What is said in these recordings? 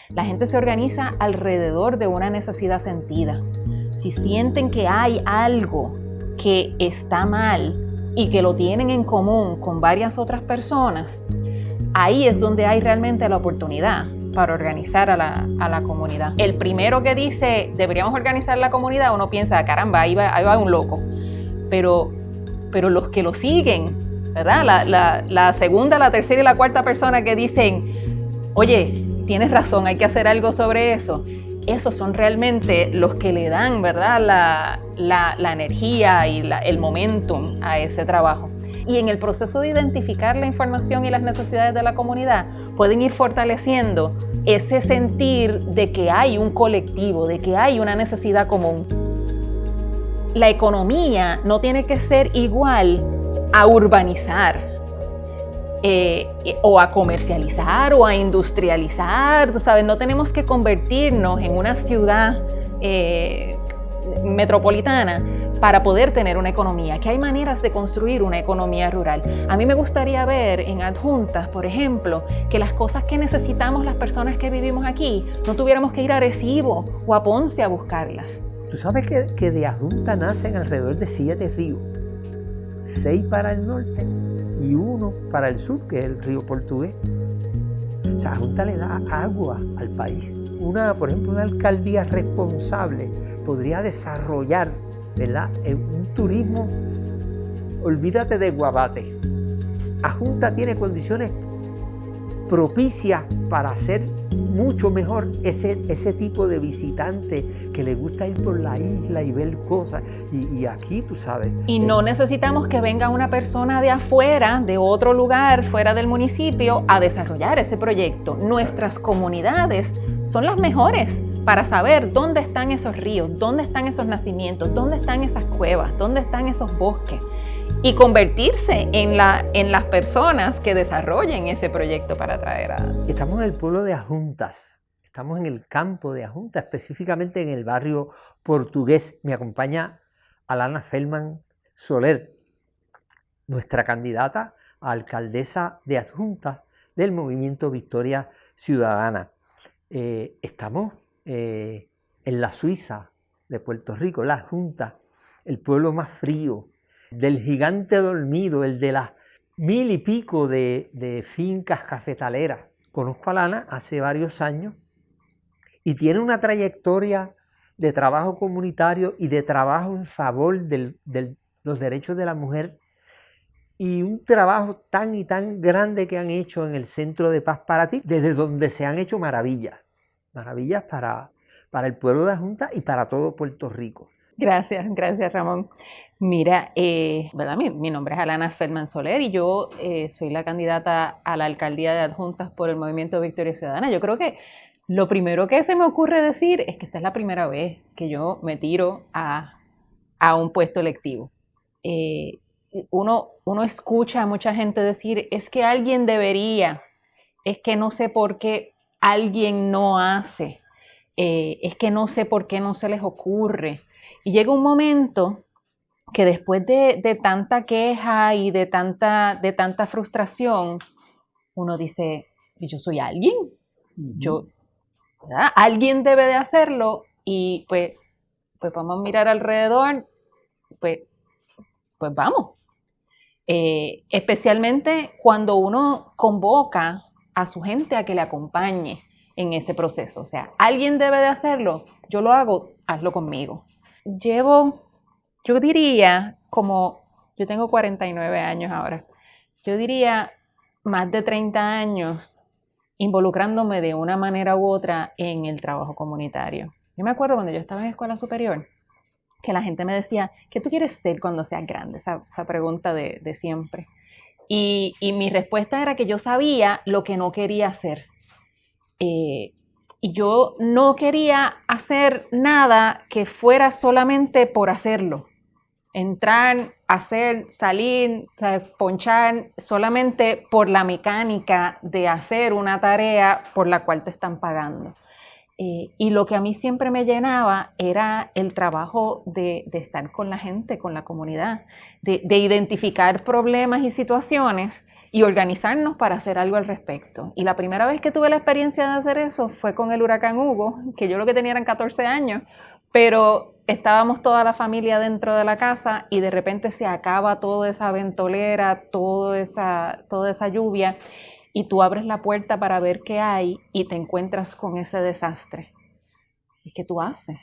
La gente se organiza alrededor de una necesidad sentida. Si sienten que hay algo que está mal y que lo tienen en común con varias otras personas, ahí es donde hay realmente la oportunidad para organizar a la comunidad. El primero que dice, deberíamos organizar la comunidad, uno piensa, caramba, ahí va un loco. Pero los que lo siguen, ¿verdad? La segunda, la tercera y la cuarta persona que dicen, oye, tienes razón, hay que hacer algo sobre eso. Esos son realmente los que le dan, ¿verdad?, la energía y el momentum a ese trabajo. Y en el proceso de identificar la información y las necesidades de la comunidad, pueden ir fortaleciendo ese sentir de que hay un colectivo, de que hay una necesidad común. La economía no tiene que ser igual a urbanizar, o a comercializar o a industrializar, tú sabes, no tenemos que convertirnos en una ciudad metropolitana para poder tener una economía, que hay maneras de construir una economía rural. A mí me gustaría ver en Adjuntas, por ejemplo, que las cosas que necesitamos las personas que vivimos aquí, no tuviéramos que ir a Arecibo o a Ponce a buscarlas. Tú sabes que de Adjunta nacen alrededor de 7 ríos, 6 para el norte y 1 para el sur, que es el río Portugués. O sea, Adjunta le da agua al país. Por ejemplo, una alcaldía responsable podría desarrollar, ¿verdad?, un turismo, olvídate de Guabate. Adjunta tiene condiciones propicias para hacer mucho mejor ese tipo de visitante que le gusta ir por la isla y ver cosas. Y aquí, tú sabes. Y no necesitamos que venga una persona de afuera, de otro lugar, fuera del municipio, a desarrollar ese proyecto. Nuestras comunidades son las mejores para saber dónde están esos ríos, dónde están esos nacimientos, dónde están esas cuevas, dónde están esos bosques. Y convertirse en las personas que desarrollen ese proyecto para traer a... Estamos en el pueblo de Adjuntas, estamos en el campo de Adjuntas, específicamente en el barrio Portugués. Me acompaña Alana Feldman Soler, nuestra candidata a alcaldesa de Adjuntas del Movimiento Victoria Ciudadana. Estamos en la Suiza de Puerto Rico, la Adjuntas, el pueblo más frío, del gigante dormido, el de las 1000 y pico de fincas cafetaleras. Conozco a Alana hace varios años y tiene una trayectoria de trabajo comunitario y de trabajo en favor de los derechos de la mujer, y un trabajo tan y tan grande que han hecho en el Centro de Paz para Ti, desde donde se han hecho maravillas para el pueblo de Adjuntas y para todo Puerto Rico. Gracias Ramón. Mira, ¿verdad? Mi nombre es Alana Feldman Soler y yo soy la candidata a la alcaldía de Adjuntas por el Movimiento Victoria Ciudadana. Yo creo que lo primero que se me ocurre decir es que esta es la primera vez que yo me tiro a un puesto electivo. Uno escucha a mucha gente decir, es que alguien debería, es que no sé por qué alguien no hace, es que no sé por qué no se les ocurre. Y llega un momento que después de tanta queja y de tanta frustración, uno dice, yo soy alguien, ¿verdad? Alguien debe de hacerlo, y pues vamos a mirar alrededor, pues vamos. Especialmente cuando uno convoca a su gente a que le acompañe en ese proceso. O sea, alguien debe de hacerlo, yo lo hago, hazlo conmigo. Yo diría, yo tengo 49 años ahora, yo diría más de 30 años involucrándome de una manera u otra en el trabajo comunitario. Yo me acuerdo cuando yo estaba en escuela superior, que la gente me decía, ¿qué tú quieres ser cuando seas grande? Esa pregunta de siempre. Y mi respuesta era que yo sabía lo que no quería hacer. Y yo no quería hacer nada que fuera solamente por hacerlo. Entrar, hacer, salir, o sea, ponchar solamente por la mecánica de hacer una tarea por la cual te están pagando. Y lo que a mí siempre me llenaba era el trabajo de estar con la gente, con la comunidad, de identificar problemas y situaciones y organizarnos para hacer algo al respecto. Y la primera vez que tuve la experiencia de hacer eso fue con el huracán Hugo, que yo lo que tenía eran 14 años, pero estábamos toda la familia dentro de la casa y de repente se acaba toda esa ventolera, toda esa lluvia, y tú abres la puerta para ver qué hay y te encuentras con ese desastre. ¿Y qué tú haces?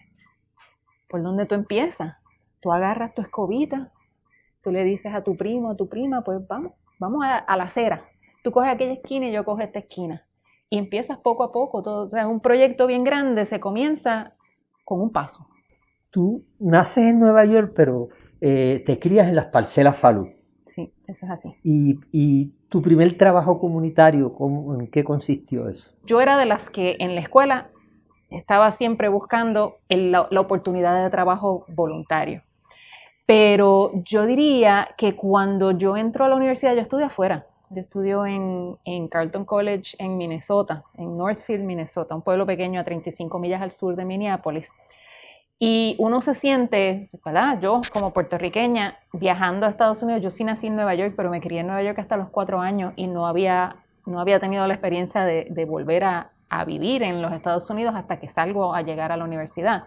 ¿Por dónde tú empiezas? Tú agarras tu escobita, tú le dices a tu primo, a tu prima, pues vamos a la acera. Tú coges aquella esquina y yo cojo esta esquina. Y empiezas poco a poco. Todo, o sea, un proyecto bien grande se comienza con un paso. Tú naces en Nueva York, pero te crías en las parcelas Falú. Sí, eso es así. ¿Y tu primer trabajo comunitario, en qué consistió eso? Yo era de las que en la escuela estaba siempre buscando la oportunidad de trabajo voluntario. Pero yo diría que cuando yo entro a la universidad, yo estudio afuera. Yo estudio en Carleton College en Minnesota, en Northfield, Minnesota, un pueblo pequeño a 35 millas al sur de Minneapolis. Y uno se siente, ¿verdad? Yo como puertorriqueña, viajando a Estados Unidos, yo sí nací en Nueva York, pero me crié en Nueva York hasta los 4 años y no había tenido la experiencia de volver a vivir en los Estados Unidos hasta que salgo a llegar a la universidad.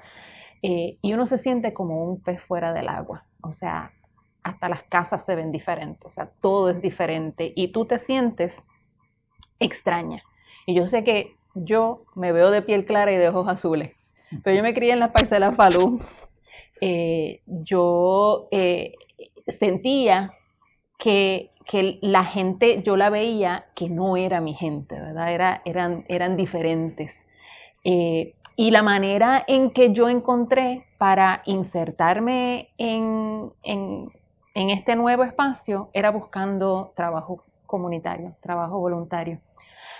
Y uno se siente como un pez fuera del agua, o sea, hasta las casas se ven diferentes, o sea, todo es diferente y tú te sientes extraña. Y yo sé que yo me veo de piel clara y de ojos azules, pero yo me crié en las parcelas Falú. Yo sentía que la gente, yo la veía que no era mi gente, ¿verdad? Eran diferentes. Y la manera en que yo encontré para insertarme en este nuevo espacio era buscando trabajo comunitario, trabajo voluntario.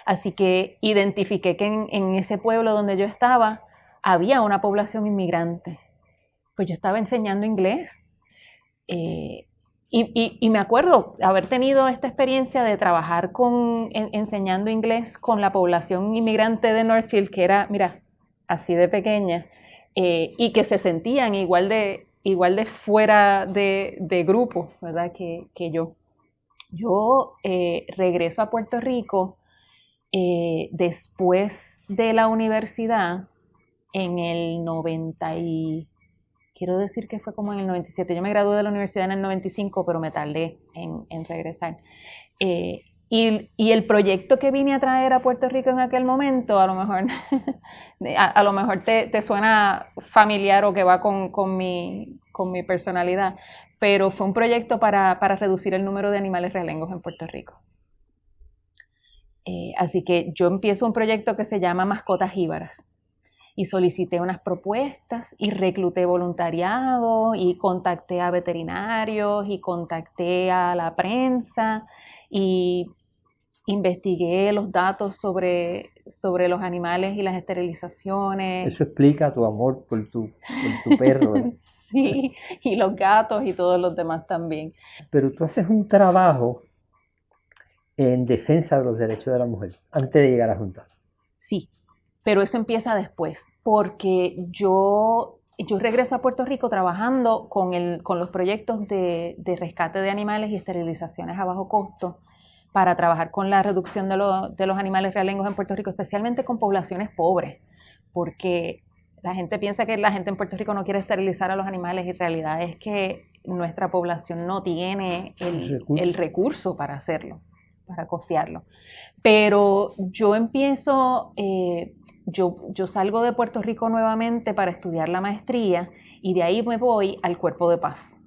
Así que identifiqué que en ese pueblo donde yo estaba había una población inmigrante. Pues yo estaba enseñando inglés. Y me acuerdo haber tenido esta experiencia de trabajar enseñando inglés con la población inmigrante de Northfield, que era, mira, así de pequeña, y que se sentían igual de fuera de grupo, ¿verdad? que yo. Yo regreso a Puerto Rico después de la universidad en el 90 quiero decir que fue como en el 97. Yo me gradué de la universidad en el 95, pero me tardé en regresar. Y el proyecto que vine a traer a Puerto Rico en aquel momento, a lo mejor, a lo mejor te suena familiar o que va con mi personalidad, pero fue un proyecto para reducir el número de animales realengos en Puerto Rico. Así que yo empiezo un proyecto que se llama Mascotas Jíbaras. Y solicité unas propuestas y recluté voluntariado y contacté a veterinarios y contacté a la prensa y investigué los datos sobre los animales y las esterilizaciones. Eso explica tu amor por tu perro, ¿verdad? Sí, y los gatos y todos los demás también. Pero tú haces un trabajo en defensa de los derechos de la mujer antes de llegar a la Junta. Sí. Pero eso empieza después, porque yo regreso a Puerto Rico trabajando con los proyectos de rescate de animales y esterilizaciones a bajo costo para trabajar con la reducción de los animales realengos en Puerto Rico, especialmente con poblaciones pobres, porque la gente piensa que la gente en Puerto Rico no quiere esterilizar a los animales y en realidad es que nuestra población no tiene el recurso para hacerlo, para costearlo. Pero yo empiezo... Yo salgo de Puerto Rico nuevamente para estudiar la maestría y de ahí me voy al Cuerpo de Paz.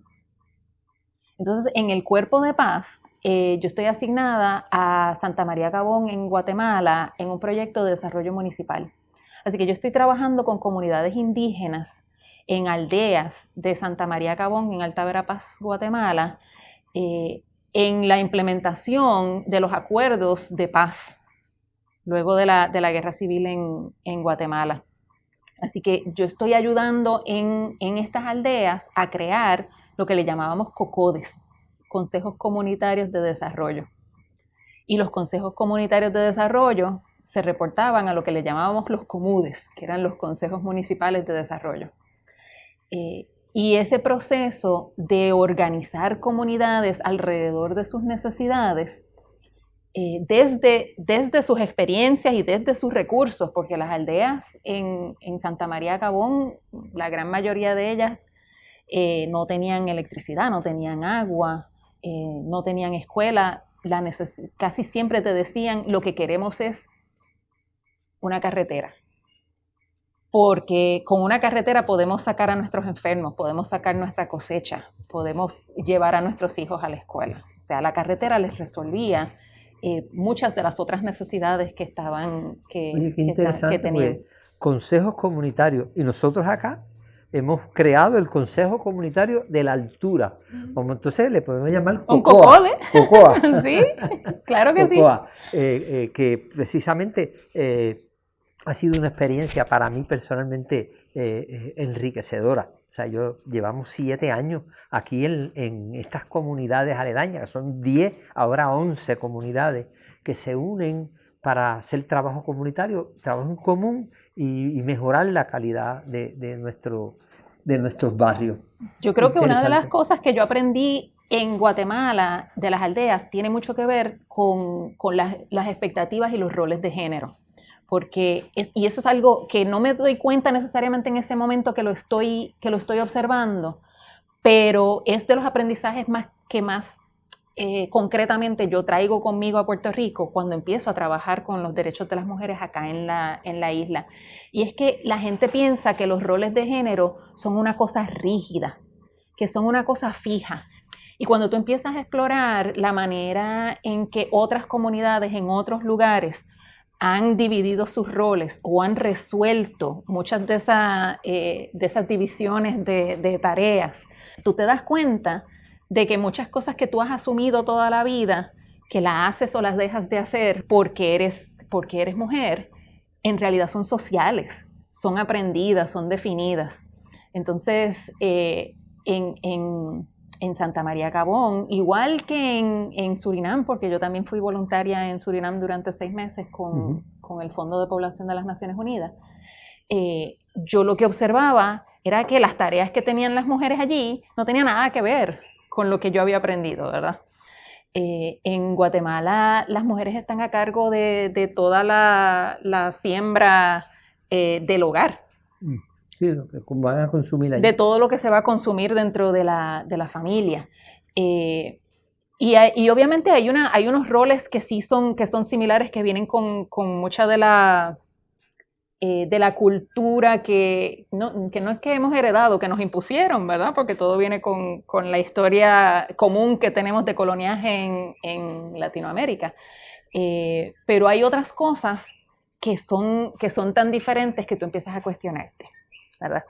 Entonces, en el Cuerpo de Paz, yo estoy asignada a Santa María Cabón en Guatemala en un proyecto de desarrollo municipal. Así que yo estoy trabajando con comunidades indígenas en aldeas de Santa María Cabón en Alta Verapaz, Guatemala, en la implementación de los acuerdos de paz luego de la guerra civil en Guatemala. Así que yo estoy ayudando en estas aldeas a crear lo que le llamábamos COCODES, Consejos Comunitarios de Desarrollo. Y los consejos comunitarios de desarrollo se reportaban a lo que le llamábamos los COMUDES, que eran los consejos municipales de desarrollo. Y ese proceso de organizar comunidades alrededor de sus necesidades desde sus experiencias y desde sus recursos, porque las aldeas en Santa María Cabón, la gran mayoría de ellas no tenían electricidad, no tenían agua, no tenían escuela. Casi siempre te decían, lo que queremos es una carretera, porque con una carretera podemos sacar a nuestros enfermos, podemos sacar nuestra cosecha, podemos llevar a nuestros hijos a la escuela. O sea, la carretera les resolvía muchas de las otras necesidades que estaban, Oye, qué interesante, que tenían. pues, consejos comunitarios. Y nosotros acá hemos creado el Consejo Comunitario de la Altura. Como entonces le podemos llamar Un COCOA. COCODE. Sí, claro que COCOA, que precisamente ha sido una experiencia para mí personalmente enriquecedora. O sea, llevamos 7 años aquí en estas comunidades aledañas, que son 10, ahora 11 comunidades que se unen para hacer trabajo comunitario, trabajo en común y mejorar la calidad de nuestros barrios. Yo creo que una de las cosas que yo aprendí en Guatemala de las aldeas tiene mucho que ver con las expectativas y los roles de género. Y eso es algo que no me doy cuenta necesariamente en ese momento que lo estoy observando, pero es de los aprendizajes más concretamente yo traigo conmigo a Puerto Rico cuando empiezo a trabajar con los derechos de las mujeres acá en la isla. Y es que la gente piensa que los roles de género son una cosa rígida, que son una cosa fija. Y cuando tú empiezas a explorar la manera en que otras comunidades en otros lugares han dividido sus roles o han resuelto muchas de esas divisiones de tareas, tú te das cuenta de que muchas cosas que tú has asumido toda la vida, que las haces o las dejas de hacer porque eres mujer, en realidad son sociales, son aprendidas, son definidas. Entonces, en Santa María Cabón, igual que en Surinam, porque yo también fui voluntaria en Surinam durante 6 meses con el Fondo de Población de las Naciones Unidas, yo lo que observaba era que las tareas que tenían las mujeres allí no tenían nada que ver con lo que yo había aprendido, ¿verdad? En Guatemala las mujeres están a cargo de toda la siembra del hogar. Sí, lo que van a consumir allí. De todo lo que se va a consumir dentro de la familia. Y obviamente hay unos roles que sí son similares, que vienen con mucha de la cultura que no es que hemos heredado, que nos impusieron, ¿verdad? Porque todo viene con la historia común que tenemos de coloniaje en Latinoamérica. Pero hay otras cosas que son tan diferentes que tú empiezas a cuestionarte, ¿verdad?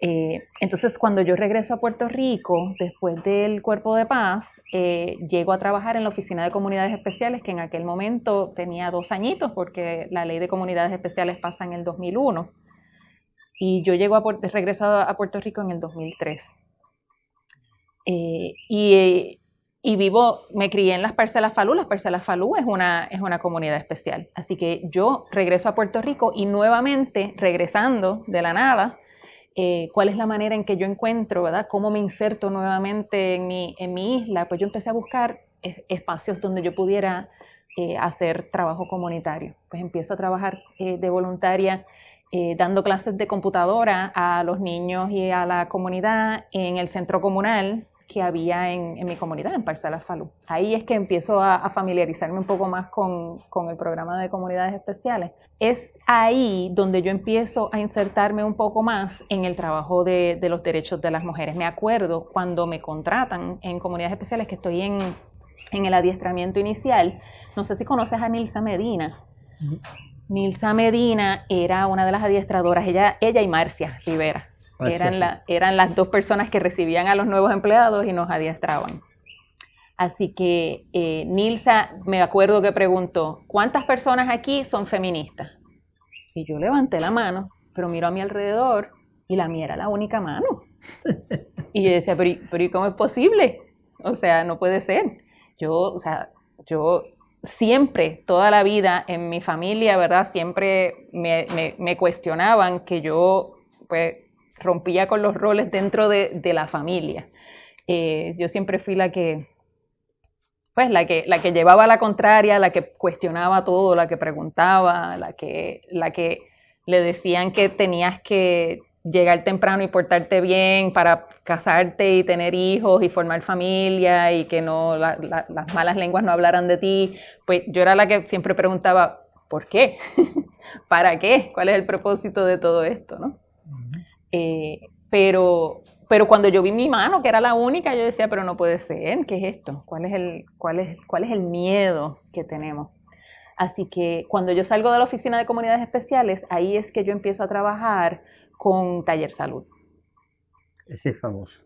Entonces, cuando yo regreso a Puerto Rico, después del Cuerpo de Paz, llego a trabajar en la Oficina de Comunidades Especiales, que en aquel momento tenía 2 añitos, porque la Ley de Comunidades Especiales pasa en el 2001. Y yo regreso a Puerto Rico en el 2003. Me crié en las Parcelas Falú. Las Parcelas Falú es una comunidad especial. Así que yo regreso a Puerto Rico y nuevamente, regresando de la nada, cuál es la manera en que yo encuentro, ¿verdad? Cómo me inserto nuevamente en mi isla. Pues yo empecé a buscar espacios donde yo pudiera hacer trabajo comunitario. Pues empiezo a trabajar de voluntaria dando clases de computadora a los niños y a la comunidad en el centro comunal que había en mi comunidad, en Parcelas Falú. Ahí es que empiezo a familiarizarme un poco más con el programa de comunidades especiales. Es ahí donde yo empiezo a insertarme un poco más en el trabajo de los derechos de las mujeres. Me acuerdo cuando me contratan en comunidades especiales, que estoy en el adiestramiento inicial. No sé si conoces a Nilsa Medina. Nilsa Medina era una de las adiestradoras, ella y Marcia Rivera. Eran las 2 personas que recibían a los nuevos empleados y nos adiestraban. Así que Nilsa, me acuerdo que preguntó, ¿cuántas personas aquí son feministas? Y yo levanté la mano, pero miro a mi alrededor y la mía era la única mano. Y yo decía, pero ¿y cómo es posible? O sea, no puede ser. Yo siempre, toda la vida en mi familia, ¿verdad? Siempre me cuestionaban que yo, pues, rompía con los roles dentro de la familia. Yo siempre fui la que pues la que llevaba la contraria, la que cuestionaba todo, la que preguntaba, la que le decían que tenías que llegar temprano y portarte bien para casarte y tener hijos y formar familia y que no las malas lenguas no hablaran de ti. Pues yo era la que siempre preguntaba, ¿por qué? ¿Para qué? ¿Cuál es el propósito de todo esto, no? Pero cuando yo vi mi mano, que era la única, yo decía, pero no puede ser, ¿qué es esto? ¿Cuál es el miedo que tenemos? Así que cuando yo salgo de la oficina de comunidades especiales, ahí es que yo empiezo a trabajar con Taller Salud. Ese es famoso.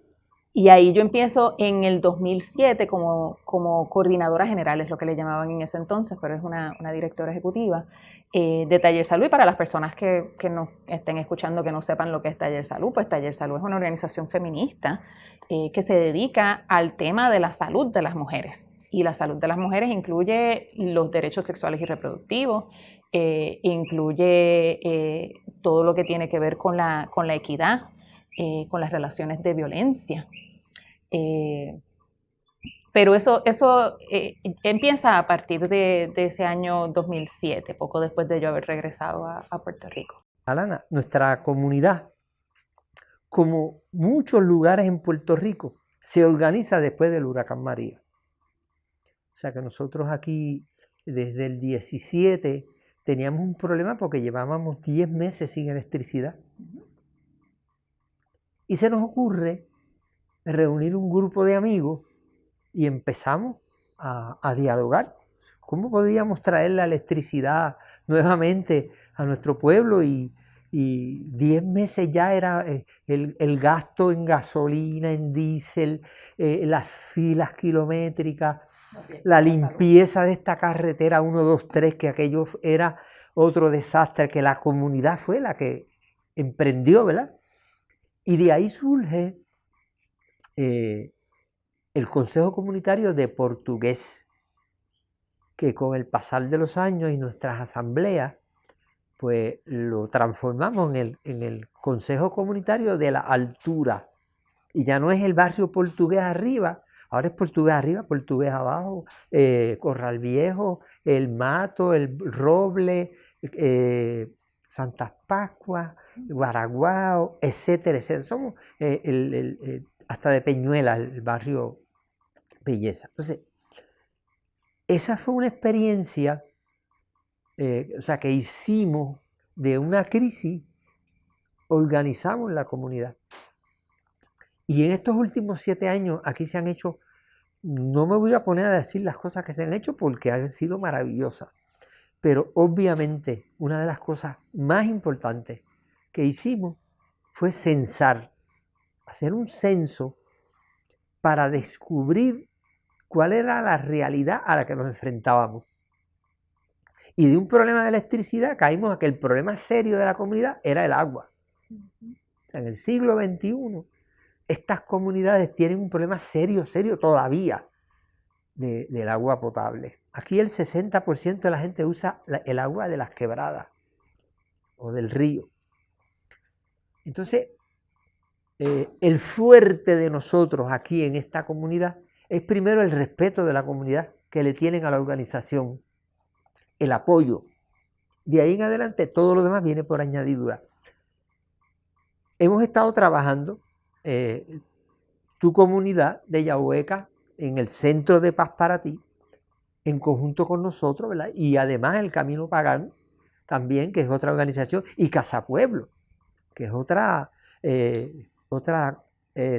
Y ahí yo empiezo en el 2007 como coordinadora general, es lo que le llamaban en ese entonces, pero es una directora ejecutiva de Taller Salud. Y para las personas que nos estén escuchando que no sepan lo que es Taller Salud, pues Taller Salud es una organización feminista que se dedica al tema de la salud de las mujeres. Y la salud de las mujeres incluye los derechos sexuales y reproductivos, incluye todo lo que tiene que ver con la equidad, con las relaciones de violencia. Pero eso empieza a partir de ese año 2007, poco después de yo haber regresado a Puerto Rico. Alana, nuestra comunidad, como muchos lugares en Puerto Rico, se organiza después del huracán María. O sea que nosotros aquí, desde el 17, teníamos un problema porque llevábamos 10 meses sin electricidad. Y se nos ocurre reunir un grupo de amigos y empezamos a dialogar. ¿Cómo podíamos traer la electricidad nuevamente a nuestro pueblo? Y 10 meses ya era el gasto en gasolina, en diésel, las filas kilométricas, la limpieza de esta carretera 123, que aquello era otro desastre, que la comunidad fue la que emprendió, ¿verdad? Y de ahí surge el Consejo Comunitario de Portugués, que con el pasar de los años y nuestras asambleas, pues lo transformamos en el Consejo Comunitario de la Altura. Y ya no es el barrio portugués arriba, ahora es portugués arriba, portugués abajo, Corral Viejo, El Mato, El Roble, Santas Pascuas, Guaraguao, etcétera, etcétera. Somos hasta de Peñuela, el barrio Belleza. Entonces, esa fue una experiencia que hicimos de una crisis, organizamos la comunidad. Y en estos últimos 7 años aquí se han hecho, no me voy a poner a decir las cosas que se han hecho porque han sido maravillosas, pero obviamente una de las cosas más importantes que hicimos fue censar, hacer un censo para descubrir cuál era la realidad a la que nos enfrentábamos. Y de un problema de electricidad caímos a que el problema serio de la comunidad era el agua. En el siglo XXI, estas comunidades tienen un problema serio todavía del agua potable. Aquí el 60% de la gente usa el agua de las quebradas o del río. Entonces, el fuerte de nosotros aquí en esta comunidad es primero el respeto de la comunidad que le tienen a la organización, el apoyo. De ahí en adelante todo lo demás viene por añadidura. Hemos estado trabajando tu comunidad de Yahueca en el Centro de Paz para Ti, en conjunto con nosotros, ¿verdad? Y además el Camino Pagán también, que es otra organización, y Casa Pueblo, que es otra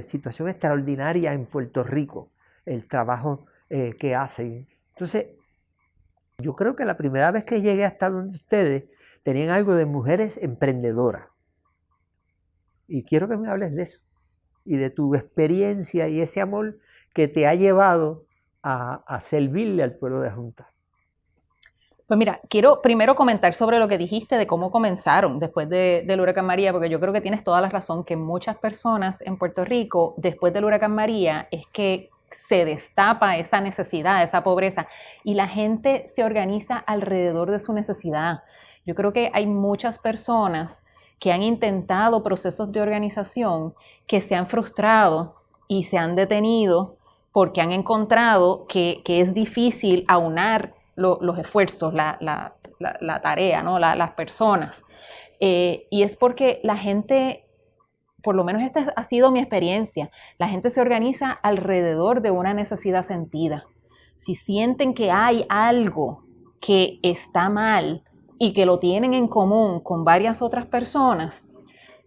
situación extraordinaria en Puerto Rico, el trabajo que hacen. Entonces, yo creo que la primera vez que llegué hasta donde ustedes tenían algo de mujeres emprendedoras. Y quiero que me hables de eso y de tu experiencia y ese amor que te ha llevado a servirle al pueblo de Adjuntas. Pues mira, quiero primero comentar sobre lo que dijiste de cómo comenzaron después del huracán María, porque yo creo que tienes toda la razón que muchas personas en Puerto Rico, después del huracán María, es que se destapa esa necesidad, esa pobreza, y la gente se organiza alrededor de su necesidad. Yo creo que hay muchas personas que han intentado procesos de organización que se han frustrado y se han detenido porque han encontrado que es difícil aunar los esfuerzos, la tarea, ¿no? Las personas. Y es porque la gente, por lo menos esta ha sido mi experiencia, la gente se organiza alrededor de una necesidad sentida. Si sienten que hay algo que está mal y que lo tienen en común con varias otras personas,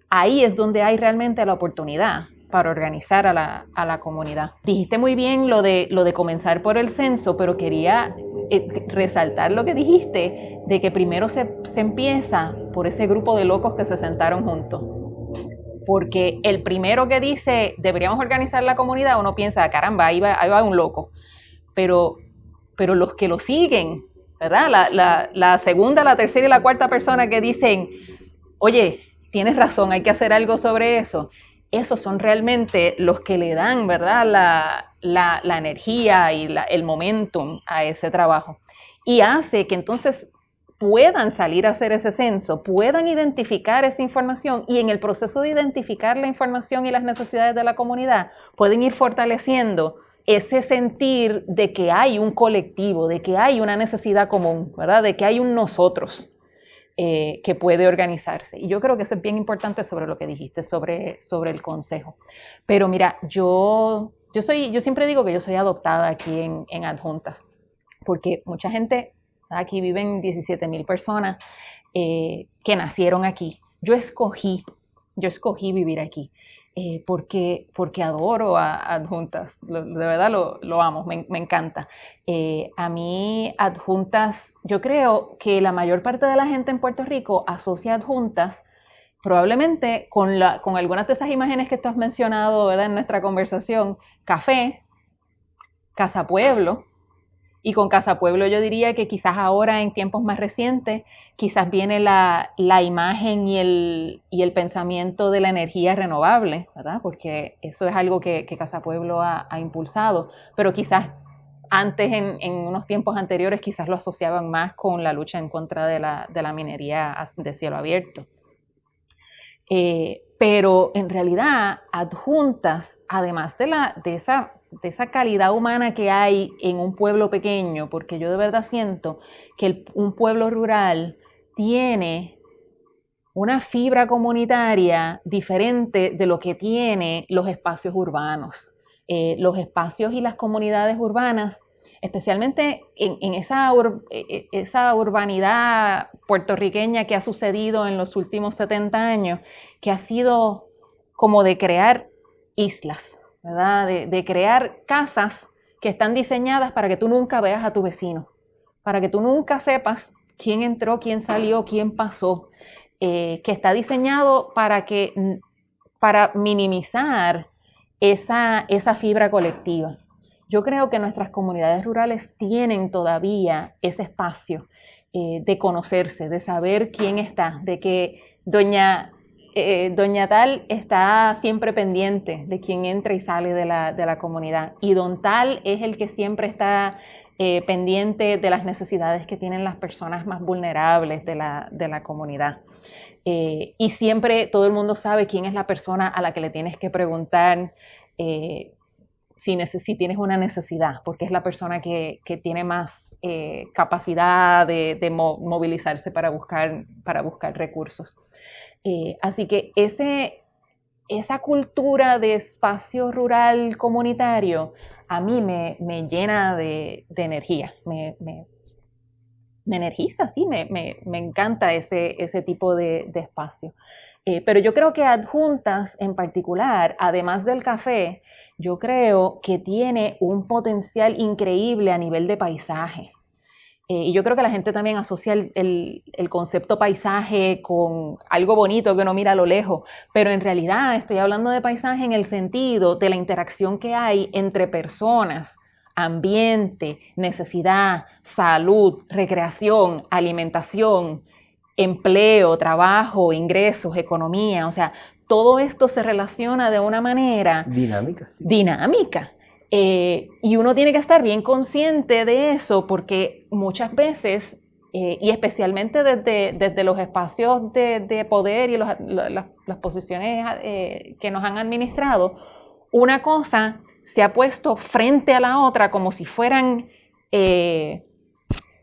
ahí es donde hay realmente la oportunidad para organizar a la comunidad. Dijiste muy bien lo de comenzar por el censo, pero quería resaltar lo que dijiste, de que primero se empieza por ese grupo de locos que se sentaron juntos. Porque el primero que dice, deberíamos organizar la comunidad, uno piensa, caramba, ahí va un loco. Pero los que lo siguen, ¿verdad? La segunda, la tercera y la cuarta persona que dicen, oye, tienes razón, hay que hacer algo sobre eso. Esos son realmente los que le dan, ¿verdad?, la energía y el momentum a ese trabajo. Y hace que entonces puedan salir a hacer ese censo, puedan identificar esa información y en el proceso de identificar la información y las necesidades de la comunidad, pueden ir fortaleciendo ese sentir de que hay un colectivo, de que hay una necesidad común, ¿verdad?, de que hay un nosotros. Que puede organizarse. Y yo creo que eso es bien importante sobre lo que dijiste, sobre el consejo. Pero mira, yo siempre digo que yo soy adoptada aquí en Adjuntas, porque mucha gente, aquí viven 17,000 personas que nacieron aquí. Yo escogí vivir aquí. Porque adoro a Adjuntas, de verdad lo amo, me encanta. A mí Adjuntas, yo creo que la mayor parte de la gente en Puerto Rico asocia Adjuntas probablemente con algunas de esas imágenes que tú has mencionado, ¿verdad?, en nuestra conversación, café, Casa Pueblo. Y con Casa Pueblo yo diría que quizás ahora en tiempos más recientes, quizás viene la imagen y el pensamiento de la energía renovable, ¿verdad? Porque eso es algo que Casa Pueblo ha impulsado, pero quizás antes, en unos tiempos anteriores, quizás lo asociaban más con la lucha en contra de la minería de cielo abierto. Pero en realidad, Adjuntas, además de esa calidad humana que hay en un pueblo pequeño, porque yo de verdad siento que un pueblo rural tiene una fibra comunitaria diferente de lo que tiene los espacios urbanos. Los espacios y las comunidades urbanas, especialmente en esa urbanidad puertorriqueña que ha sucedido en los últimos 70 años, que ha sido como de crear islas, ¿verdad? De crear casas que están diseñadas para que tú nunca veas a tu vecino, para que tú nunca sepas quién entró, quién salió, quién pasó, que está diseñado para minimizar esa fibra colectiva. Yo creo que nuestras comunidades rurales tienen todavía ese espacio de conocerse, de saber quién está, de que doña tal está siempre pendiente de quién entra y sale de la comunidad, y don tal es el que siempre está pendiente de las necesidades que tienen las personas más vulnerables de la comunidad. Y siempre todo el mundo sabe quién es la persona a la que le tienes que preguntar si tienes una necesidad, porque es la persona que tiene más capacidad de movilizarse para buscar recursos. Así que esa cultura de espacio rural comunitario a mí me llena de energía, me energiza, sí, me encanta ese tipo de espacio. Pero yo creo que Adjuntas en particular, además del café, yo creo que tiene un potencial increíble a nivel de paisaje. Y yo creo que la gente también asocia el concepto paisaje con algo bonito que uno mira a lo lejos, pero en realidad estoy hablando de paisaje en el sentido de la interacción que hay entre personas, ambiente, necesidad, salud, recreación, alimentación, empleo, trabajo, ingresos, economía. O sea, todo esto se relaciona de una manera dinámica. Sí. Dinámica. Y uno tiene que estar bien consciente de eso, porque muchas veces, y especialmente desde los espacios de poder y las posiciones que nos han administrado, una cosa se ha puesto frente a la otra como si fueran,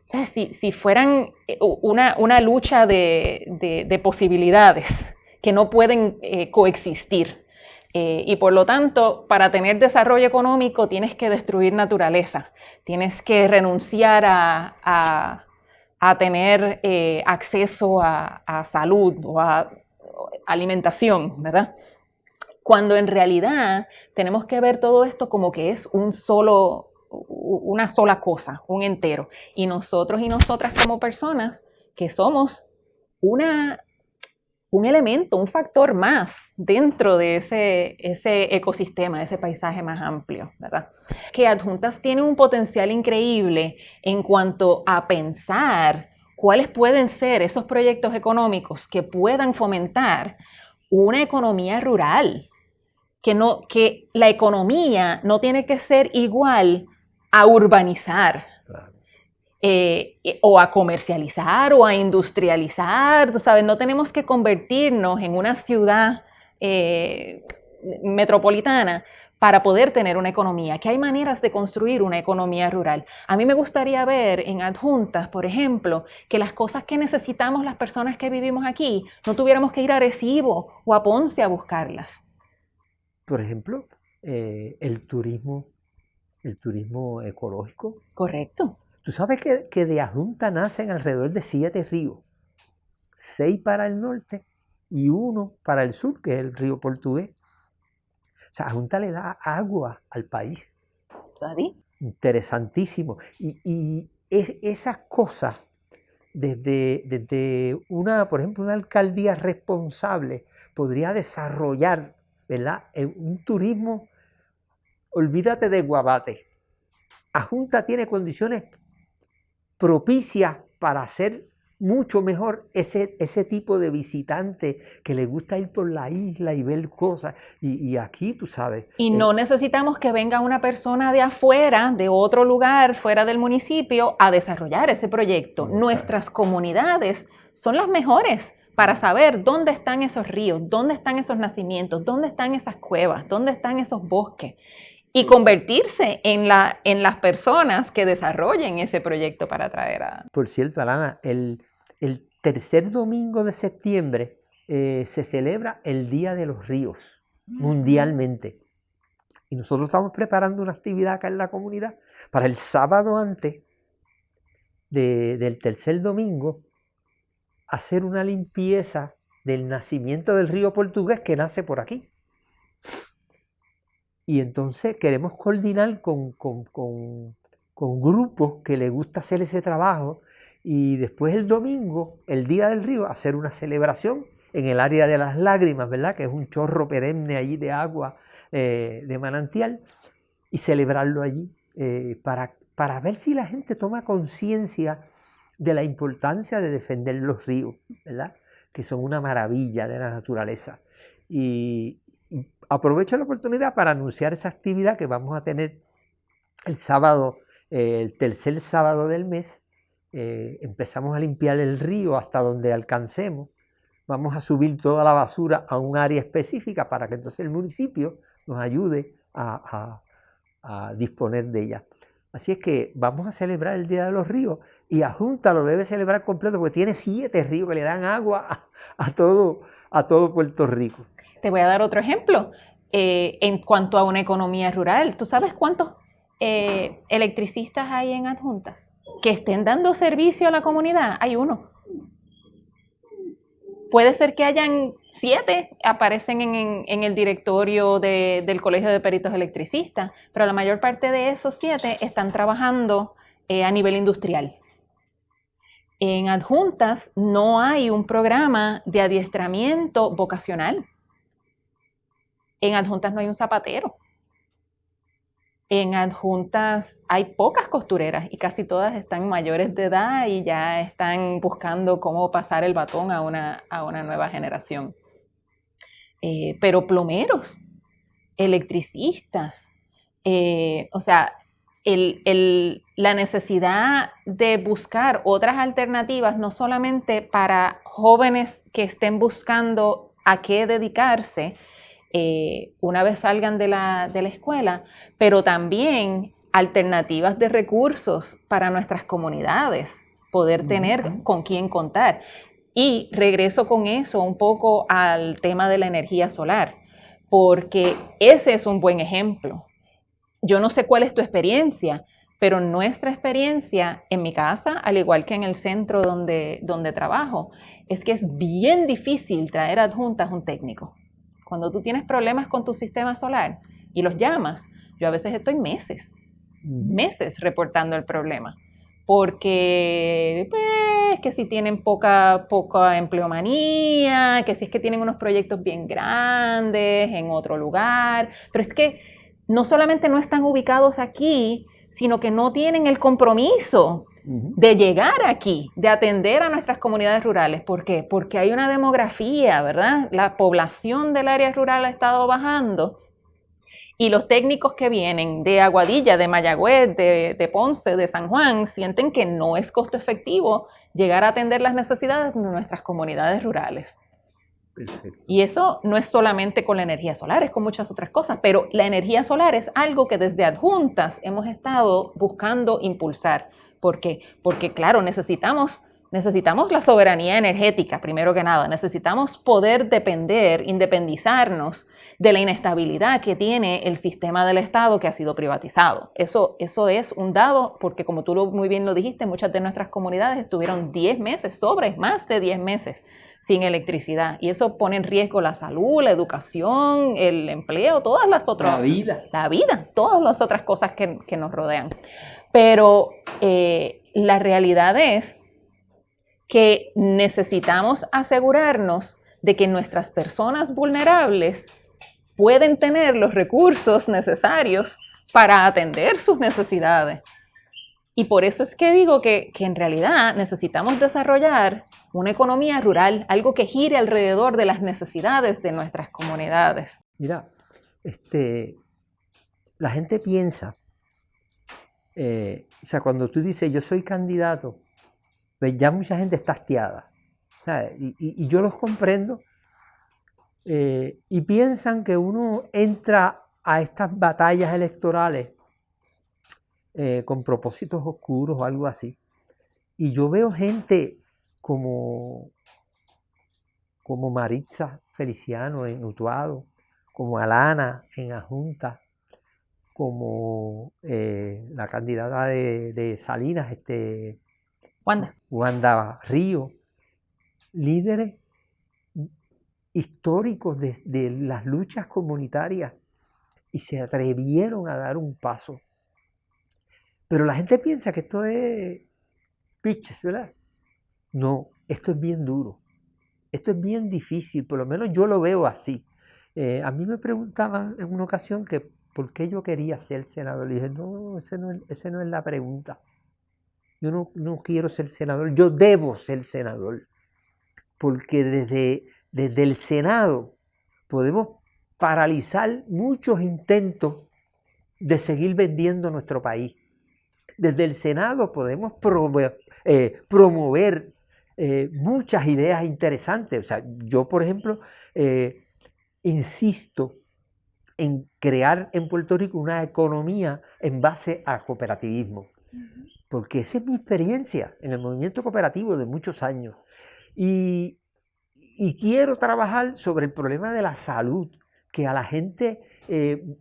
si fueran una lucha de posibilidades que no pueden coexistir. Y por lo tanto, para tener desarrollo económico tienes que destruir naturaleza, tienes que renunciar a tener acceso a salud o a alimentación, ¿verdad? Cuando en realidad tenemos que ver todo esto como que es una sola cosa, un entero. Y nosotros y nosotras como personas que somos un elemento, un factor más dentro de ese ecosistema, ese paisaje más amplio, ¿verdad? Que Adjuntas tiene un potencial increíble en cuanto a pensar cuáles pueden ser esos proyectos económicos que puedan fomentar una economía rural. Que la economía no tiene que ser igual a urbanizar. Claro. O a comercializar o a industrializar, tú sabes, no tenemos que convertirnos en una ciudad metropolitana para poder tener una economía, que hay maneras de construir una economía rural. A mí me gustaría ver en Adjuntas, por ejemplo, que las cosas que necesitamos las personas que vivimos aquí, no tuviéramos que ir a Arecibo o a Ponce a buscarlas. Por ejemplo, el turismo ecológico. Correcto. Tú sabes que de Adjunta nacen alrededor de 7 ríos, 6 para el norte y 1 para el sur, que es el río Portugués. O sea, Adjunta le da agua al país. ¿Sí? Interesantísimo. Y esas cosas, desde por ejemplo, una alcaldía responsable podría desarrollar, ¿verdad?, un turismo, olvídate de Guabate. Adjunta tiene condiciones propicias para hacer mucho mejor ese tipo de visitante que le gusta ir por la isla y ver cosas. Y aquí, tú sabes. Y no necesitamos que venga una persona de afuera, de otro lugar, fuera del municipio, a desarrollar ese proyecto. No, nuestras comunidades son las mejores para saber dónde están esos ríos, dónde están esos nacimientos, dónde están esas cuevas, dónde están esos bosques. Y convertirse en las personas que desarrollen ese proyecto para traer a... Por cierto, Alana, el tercer domingo de septiembre se celebra el Día de los Ríos mundialmente. Y nosotros estamos preparando una actividad acá en la comunidad para el sábado antes del tercer domingo, hacer una limpieza del nacimiento del río Portugués que nace por aquí. Y entonces queremos coordinar con grupos que les gusta hacer ese trabajo y después el domingo, el Día del Río, hacer una celebración en el área de las lágrimas, ¿verdad?, que es un chorro perenne allí de agua de manantial, y celebrarlo allí para ver si la gente toma conciencia de la importancia de defender los ríos, ¿verdad?, que son una maravilla de la naturaleza. Y aprovecho la oportunidad para anunciar esa actividad que vamos a tener el sábado, el tercer sábado del mes. Empezamos a limpiar el río hasta donde alcancemos. Vamos a subir toda la basura a un área específica para que entonces el municipio nos ayude a disponer de ella. Así es que vamos a celebrar el Día de los Ríos y Adjunta lo debe celebrar completo porque tiene 7 ríos que le dan agua a todo Puerto Rico. Te voy a dar otro ejemplo en cuanto a una economía rural. ¿Tú sabes cuántos electricistas hay en Adjuntas que estén dando servicio a la comunidad? Hay 1. Puede ser que hayan 7, aparecen en el directorio del Colegio de Peritos Electricistas, pero la mayor parte de esos 7 están trabajando a nivel industrial. En Adjuntas no hay un programa de adiestramiento vocacional. En Adjuntas no hay un zapatero. En Adjuntas hay pocas costureras y casi todas están mayores de edad y ya están buscando cómo pasar el batón a una nueva generación. Pero plomeros, electricistas, o sea, la necesidad de buscar otras alternativas, no solamente para jóvenes que estén buscando a qué dedicarse, una vez salgan de la escuela, pero también alternativas de recursos para nuestras comunidades, poder tener con quién contar. Y regreso con eso un poco al tema de la energía solar, porque ese es un buen ejemplo. Yo no sé cuál es tu experiencia, pero nuestra experiencia en mi casa, al igual que en el centro donde trabajo, es que es bien difícil traer adjuntas un técnico. Cuando tú tienes problemas con tu sistema solar y los llamas, yo a veces estoy meses reportando el problema. Porque, pues, que si tienen poca empleomanía, que si es que tienen unos proyectos bien grandes en otro lugar, pero es que no solamente no están ubicados aquí, sino que no tienen el compromiso de llegar aquí, de atender a nuestras comunidades rurales. ¿Por qué? Porque hay una demografía, ¿verdad? La población del área rural ha estado bajando y los técnicos que vienen de Aguadilla, de Mayagüez, de Ponce, de San Juan, sienten que no es costo efectivo llegar a atender las necesidades de nuestras comunidades rurales. Perfecto. Y eso no es solamente con la energía solar, es con muchas otras cosas, pero la energía solar es algo que desde Adjuntas hemos estado buscando impulsar. ¿Por qué? Porque, claro, necesitamos la soberanía energética, primero que nada. Necesitamos poder independizarnos de la inestabilidad que tiene el sistema del Estado que ha sido privatizado. Eso es un dado, porque como tú muy bien lo dijiste, muchas de nuestras comunidades estuvieron 10 meses, más de 10 meses, sin electricidad. Y eso pone en riesgo la salud, la educación, el empleo, todas las otras... La vida, todas las otras cosas que nos rodean. Pero la realidad es que necesitamos asegurarnos de que nuestras personas vulnerables pueden tener los recursos necesarios para atender sus necesidades. Y por eso es que digo que en realidad necesitamos desarrollar una economía rural, algo que gire alrededor de las necesidades de nuestras comunidades. Mira, la gente piensa, o sea, cuando tú dices yo soy candidato, pues ya mucha gente está hastiada, ¿sabes? Y yo los comprendo, y piensan que uno entra a estas batallas electorales con propósitos oscuros o algo así. Y yo veo gente como Maritza Feliciano en Utuado, como Alana en Adjuntas, como la candidata de Salinas, Wanda Río, líderes históricos de las luchas comunitarias, y se atrevieron a dar un paso. Pero la gente piensa que esto es pitches, ¿verdad? No, esto es bien duro, esto es bien difícil, por lo menos yo lo veo así. A mí me preguntaban en una ocasión que por qué yo quería ser senador. Le dije, no, esa no es la pregunta. Yo no quiero ser senador, yo debo ser senador, porque desde el Senado podemos paralizar muchos intentos de seguir vendiendo nuestro país. Desde el Senado podemos promover muchas ideas interesantes. O sea, yo, por ejemplo, insisto en crear en Puerto Rico una economía en base a cooperativismo. Porque esa es mi experiencia en el movimiento cooperativo de muchos años. Y quiero trabajar sobre el problema de la salud, que a la gente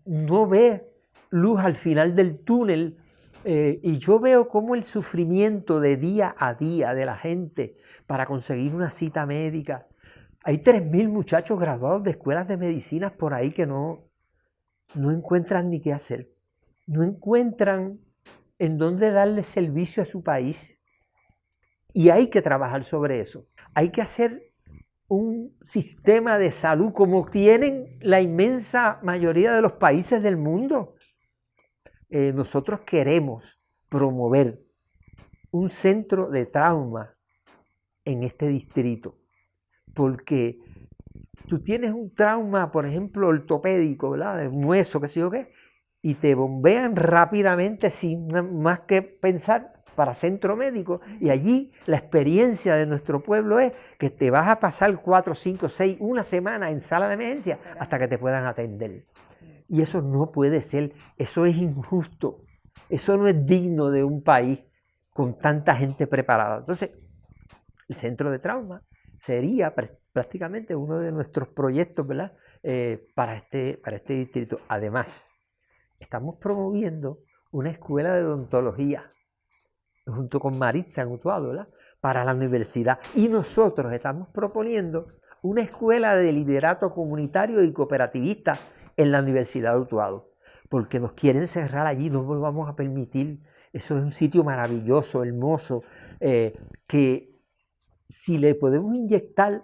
no ve luz al final del túnel, y yo veo cómo el sufrimiento de día a día de la gente para conseguir una cita médica. Hay 3.000 muchachos graduados de escuelas de medicinas por ahí que no encuentran ni qué hacer. No encuentran en dónde darle servicio a su país. Y hay que trabajar sobre eso. Hay que hacer un sistema de salud como tienen la inmensa mayoría de los países del mundo. Nosotros queremos promover un centro de trauma en este distrito, porque tú tienes un trauma, por ejemplo, ortopédico, ¿verdad? De un hueso, qué sé yo qué, y te bombean rápidamente sin más que pensar para centro médico, y allí la experiencia de nuestro pueblo es que te vas a pasar 4, 5, 6, una semana en sala de emergencia hasta que te puedan atender. Y eso no puede ser, eso es injusto, eso no es digno de un país con tanta gente preparada. Entonces, el centro de trauma sería prácticamente uno de nuestros proyectos, ¿verdad? Para este distrito. Además, estamos promoviendo una escuela de odontología junto con Maritza en Utuado, ¿verdad? Para la universidad. Y nosotros estamos proponiendo una escuela de liderato comunitario y cooperativista en la Universidad de Utuado, porque nos quieren cerrar allí, no lo vamos a permitir. Eso es un sitio maravilloso, hermoso, que si le podemos inyectar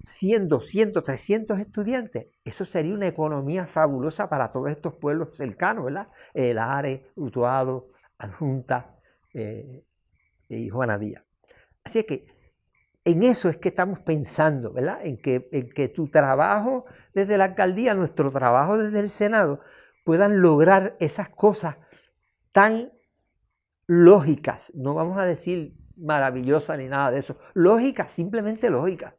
100, 200, 300 estudiantes, eso sería una economía fabulosa para todos estos pueblos cercanos, ¿verdad? Lares, Utuado, Adjunta y Juana Díaz. Así es que en eso es que estamos pensando, ¿verdad? En que tu trabajo desde la alcaldía, nuestro trabajo desde el Senado, puedan lograr esas cosas tan lógicas, no vamos a decir maravillosas ni nada de eso, lógicas, simplemente lógicas.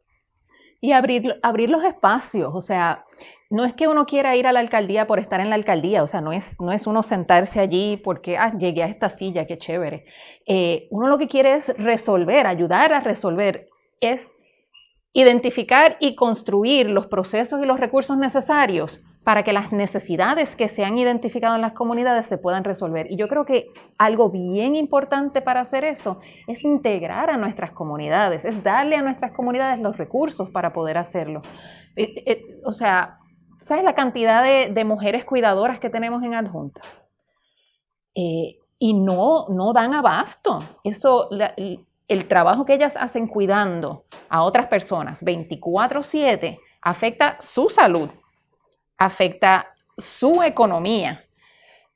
Y abrir los espacios, o sea, no es que uno quiera ir a la alcaldía por estar en la alcaldía, o sea, no es uno sentarse allí porque, llegué a esta silla, qué chévere. Uno lo que quiere es resolver, ayudar a resolver, es identificar y construir los procesos y los recursos necesarios para que las necesidades que se han identificado en las comunidades se puedan resolver. Y yo creo que algo bien importante para hacer eso es integrar a nuestras comunidades, es darle a nuestras comunidades los recursos para poder hacerlo. O sea, ¿sabes la cantidad de mujeres cuidadoras que tenemos en adjuntas? Y no dan abasto. Eso, el trabajo que ellas hacen cuidando a otras personas 24/7 afecta su salud, afecta su economía.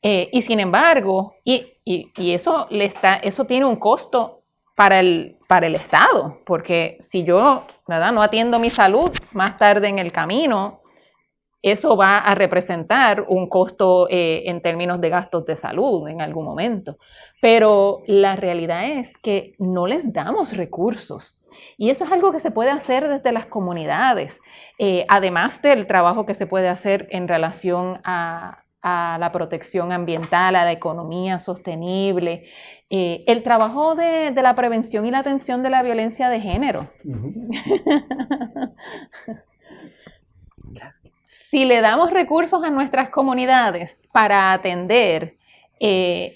Y sin embargo, eso tiene un costo para el Estado, porque si yo, ¿verdad?, no atiendo mi salud más tarde en el camino, eso va a representar un costo en términos de gastos de salud en algún momento. Pero la realidad es que no les damos recursos. Y eso es algo que se puede hacer desde las comunidades, además del trabajo que se puede hacer en relación a la protección ambiental, a la economía sostenible, el trabajo de la prevención y la atención de la violencia de género. Uh-huh. Si le damos recursos a nuestras comunidades para atender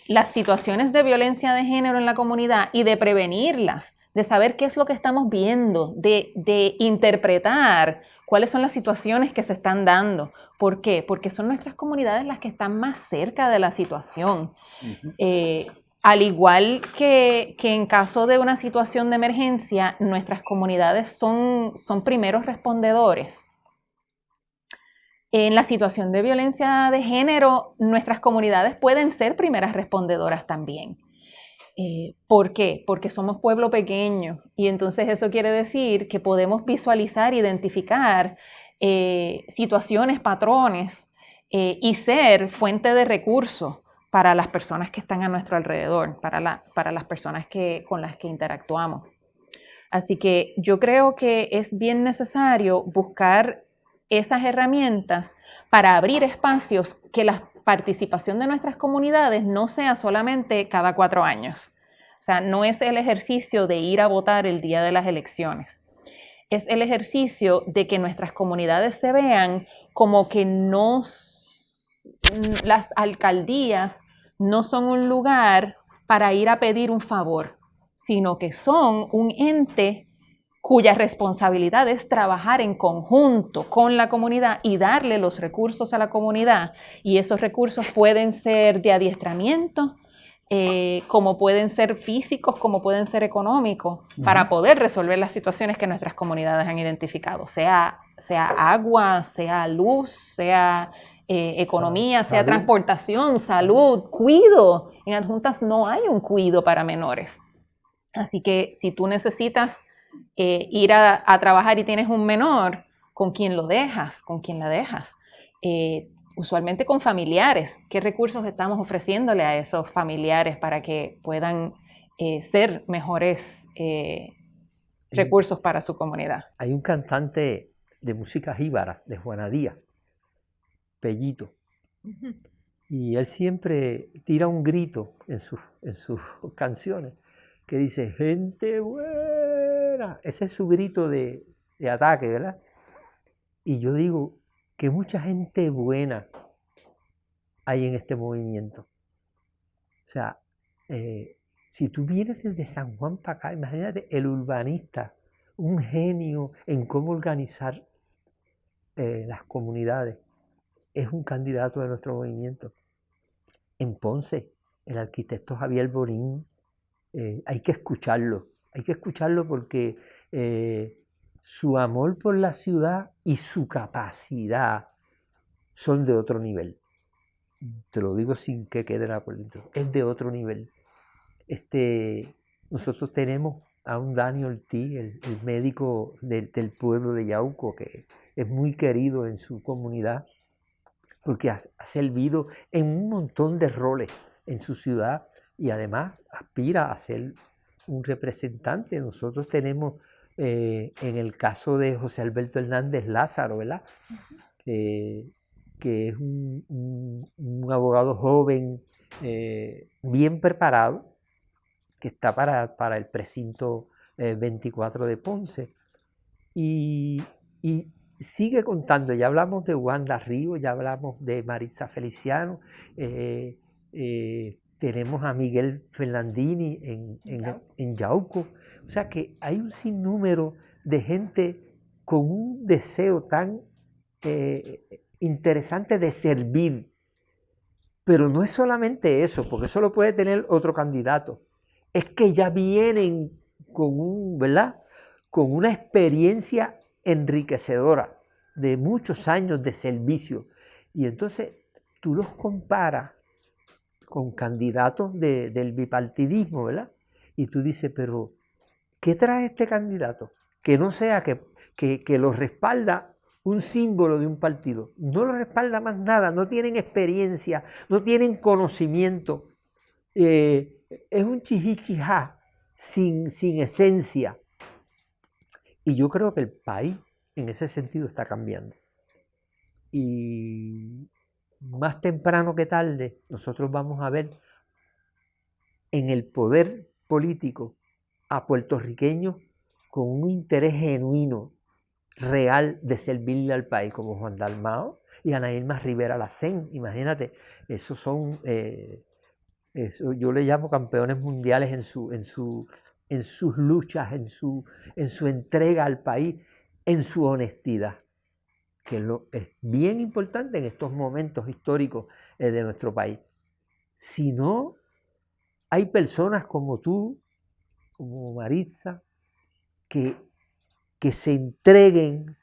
las situaciones de violencia de género en la comunidad y de prevenirlas, de saber qué es lo que estamos viendo, de interpretar cuáles son las situaciones que se están dando. ¿Por qué? Porque son nuestras comunidades las que están más cerca de la situación. Uh-huh. Al igual que en caso de una situación de emergencia, nuestras comunidades son primeros respondedores. En la situación de violencia de género, nuestras comunidades pueden ser primeras respondedoras también. ¿Por qué? Porque somos pueblo pequeño y entonces eso quiere decir que podemos visualizar, identificar situaciones, patrones y ser fuente de recursos para las personas que están a nuestro alrededor, para las personas con las que interactuamos. Así que yo creo que es bien necesario buscar esas herramientas para abrir espacios que la participación de nuestras comunidades no sea solamente cada 4 años. O sea, no es el ejercicio de ir a votar el día de las elecciones. Es el ejercicio de que nuestras comunidades se vean como que las alcaldías no son un lugar para ir a pedir un favor, sino que son un ente cuya responsabilidad es trabajar en conjunto con la comunidad y darle los recursos a la comunidad. Y esos recursos pueden ser de adiestramiento, como pueden ser físicos, como pueden ser económicos, uh-huh, para poder resolver las situaciones que nuestras comunidades han identificado, sea agua, sea luz, sea economía, sea transportación, salud, cuido. En adjuntas no hay un cuido para menores. Así que si tú necesitas ir a trabajar y tienes un menor, ¿con quién lo dejas? ¿Con quién la dejas? Usualmente con familiares. ¿Qué recursos estamos ofreciéndole a esos familiares para que puedan ser mejores recursos para su comunidad. Hay un cantante de música jíbara, de Juana Díaz, Pellito, y él siempre tira un grito en sus canciones que dice, gente buena. Ese es su grito de ataque, ¿verdad? Y yo digo que mucha gente buena hay en este movimiento. O sea, si tú vienes desde San Juan para acá, imagínate el urbanista, un genio en cómo organizar las comunidades, es un candidato de nuestro movimiento. En Ponce, el arquitecto Javier Borín, hay que escucharlo porque su amor por la ciudad y su capacidad son de otro nivel. Te lo digo sin que quede nada por dentro, es de otro nivel. Nosotros tenemos a un Dani Ortiz, el médico del pueblo de Yauco, que es muy querido en su comunidad, porque ha servido en un montón de roles en su ciudad y además aspira a ser un representante. Nosotros tenemos, en el caso de José Alberto Hernández Lázaro, ¿verdad? Que es un abogado joven, bien preparado, que está para el precinto 24 de Ponce. Y sigue contando, ya hablamos de Wanda Río, ya hablamos de Marisa Feliciano, tenemos a Miguel Fernandini en Yauco. O sea que hay un sinnúmero de gente con un deseo tan interesante de servir. Pero no es solamente eso, porque eso lo puede tener otro candidato. Es que ya vienen ¿verdad? Con una experiencia enriquecedora de muchos años de servicio. Y entonces tú los comparas con candidatos del bipartidismo, ¿verdad? Y tú dices, pero ¿qué trae este candidato? Que no sea que lo respalda un símbolo de un partido. No lo respalda más nada, no tienen experiencia, no tienen conocimiento. Es un chichichijá sin esencia. Y yo creo que el país en ese sentido está cambiando. Y más temprano que tarde nosotros vamos a ver en el poder político a puertorriqueños con un interés genuino, real de servirle al país, como Juan Dalmao y Ana Irma Rivera Lacén. Imagínate, esos son, yo le llamo campeones mundiales en sus luchas, en su entrega al país, en su honestidad, que es bien importante en estos momentos históricos de nuestro país. Si no hay personas como tú, como Marisa, que se entreguen